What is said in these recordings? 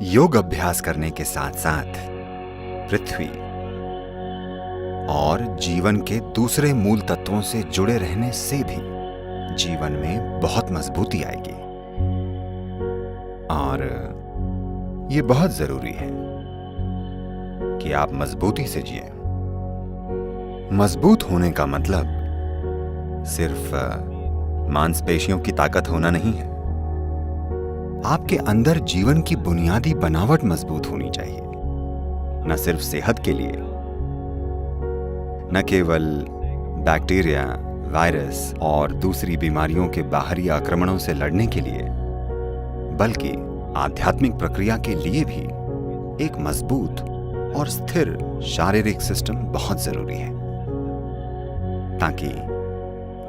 योग अभ्यास करने के साथ साथ पृथ्वी और जीवन के दूसरे मूल तत्वों से जुड़े रहने से भी जीवन में बहुत मजबूती आएगी। और ये बहुत जरूरी है कि आप मजबूती से जिए। मजबूत होने का मतलब सिर्फ मांसपेशियों की ताकत होना नहीं है। आपके अंदर जीवन की बुनियादी बनावट मजबूत होनी चाहिए, न सिर्फ सेहत के लिए, न केवल बैक्टीरिया, वायरस और दूसरी बीमारियों के बाहरी आक्रमणों से लड़ने के लिए, बल्कि आध्यात्मिक प्रक्रिया के लिए भी एक मजबूत और स्थिर शारीरिक सिस्टम बहुत जरूरी है, ताकि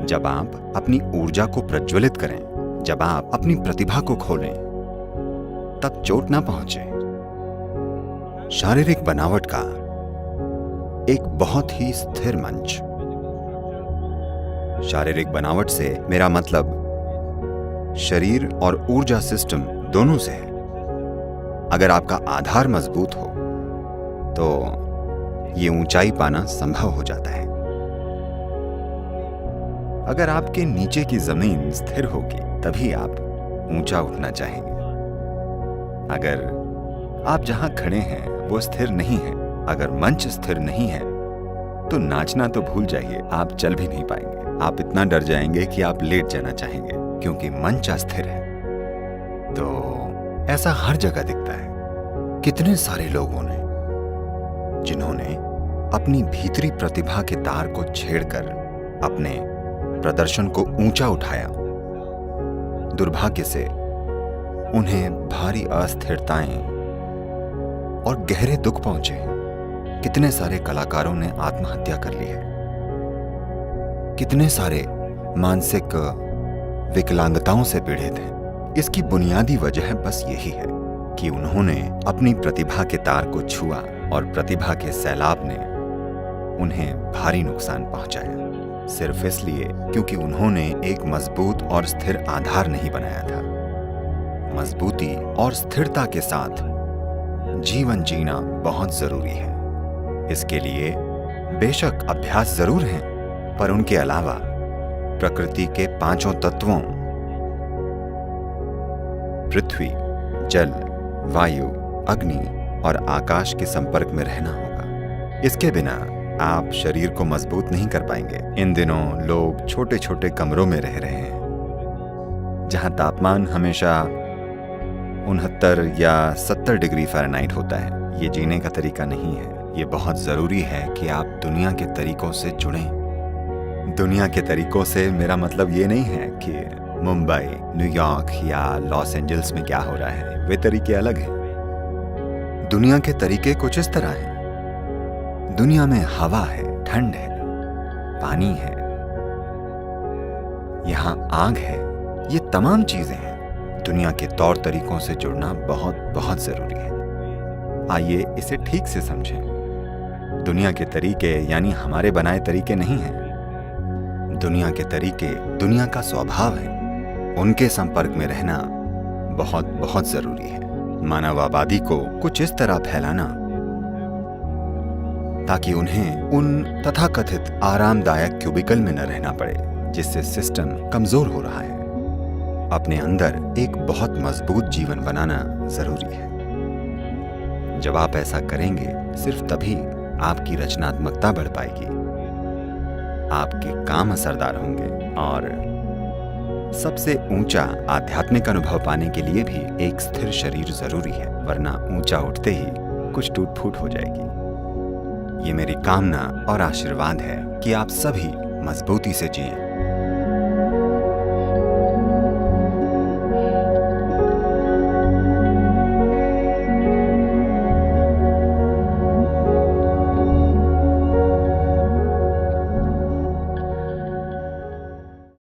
जब आप अपनी ऊर्जा को प्रज्वलित करें, जब आप अपनी प्रतिभा को खोलें, तब चोट ना पहुंचे। शारीरिक बनावट का एक बहुत ही स्थिर मंच। शारीरिक बनावट से मेरा मतलब शरीर और ऊर्जा सिस्टम दोनों से है। अगर आपका आधार मजबूत हो तो ये ऊंचाई पाना संभव हो जाता है। अगर आपके नीचे की जमीन स्थिर होगी तभी आप ऊंचा उठना चाहेंगे। अगर आप जहां खड़े हैं वो स्थिर नहीं है, अगर मंच स्थिर नहीं है तो नाचना तो भूल जाइए, आप चल भी नहीं पाएंगे। आप इतना डर जाएंगे कि आप लेट जाना चाहेंगे, क्योंकि मंच अस्थिर है। तो ऐसा हर जगह दिखता है। कितने सारे लोगों ने जिन्होंने अपनी भीतरी प्रतिभा के तार को छेड़कर अपने प्रदर्शन को ऊंचा उठाया, दुर्भाग्य से उन्हें भारी अस्थिरताएं और गहरे दुख पहुंचे। कितने सारे कलाकारों ने आत्महत्या कर ली है। कितने सारे मानसिक विकलांगताओं से पीड़ित हैं। इसकी बुनियादी वजह बस यही है कि उन्होंने अपनी प्रतिभा के तार को छुआ और प्रतिभा के सैलाब ने उन्हें भारी नुकसान पहुंचाया, सिर्फ इसलिए क्योंकि उन्होंने एक मजबूत और स्थिर आधार नहीं बनाया था। मजबूती और स्थिरता के साथ जीवन जीना बहुत जरूरी है। इसके लिए बेशक अभ्यास जरूर हैं, पर उनके अलावा प्रकृति के पांचों तत्वों पृथ्वी, जल, वायु, अग्नि और आकाश के संपर्क में रहना होगा। इसके बिना आप शरीर को मजबूत नहीं कर पाएंगे। इन दिनों लोग छोटे छोटे कमरों में रह रहे हैं, जहां तापमान हमेशा 69 या 70 डिग्री फ़ारेनहाइट होता है। ये जीने का तरीका नहीं है। ये बहुत जरूरी है कि आप दुनिया के तरीकों से जुड़ें। दुनिया के तरीकों से मेरा मतलब ये नहीं है कि मुंबई, न्यूयॉर्क या लॉस एंजल्स में क्या हो रहा है, वे तरीके अलग हैं। दुनिया के तरीके कुछ इस तरह हैं। दुनिया में हवा है, ठंड है, पानी है, यहां आग है। ये तमाम चीजें हैं। दुनिया के तौर तरीकों से जुड़ना बहुत बहुत जरूरी है। आइए इसे ठीक से समझें। दुनिया के तरीके यानी हमारे बनाए तरीके नहीं हैं। दुनिया के तरीके दुनिया का स्वभाव है। उनके संपर्क में रहना बहुत बहुत जरूरी है। मानव आबादी को कुछ इस तरह फैलाना ताकि उन्हें उन तथाकथित आरामदायक क्यूबिकल में न रहना पड़े, जिससे सिस्टम कमजोर हो रहा है। अपने अंदर एक बहुत मजबूत जीवन बनाना जरूरी है। जब आप ऐसा करेंगे, सिर्फ तभी आपकी रचनात्मकता बढ़ पाएगी, आपके काम असरदार होंगे और सबसे ऊंचा आध्यात्मिक अनुभव पाने के लिए भी एक स्थिर शरीर जरूरी है, वरना ऊंचा उठते ही कुछ टूट फूट हो जाएगी। ये मेरी कामना और आशीर्वाद है कि आप सभी मजबूती से जिएं।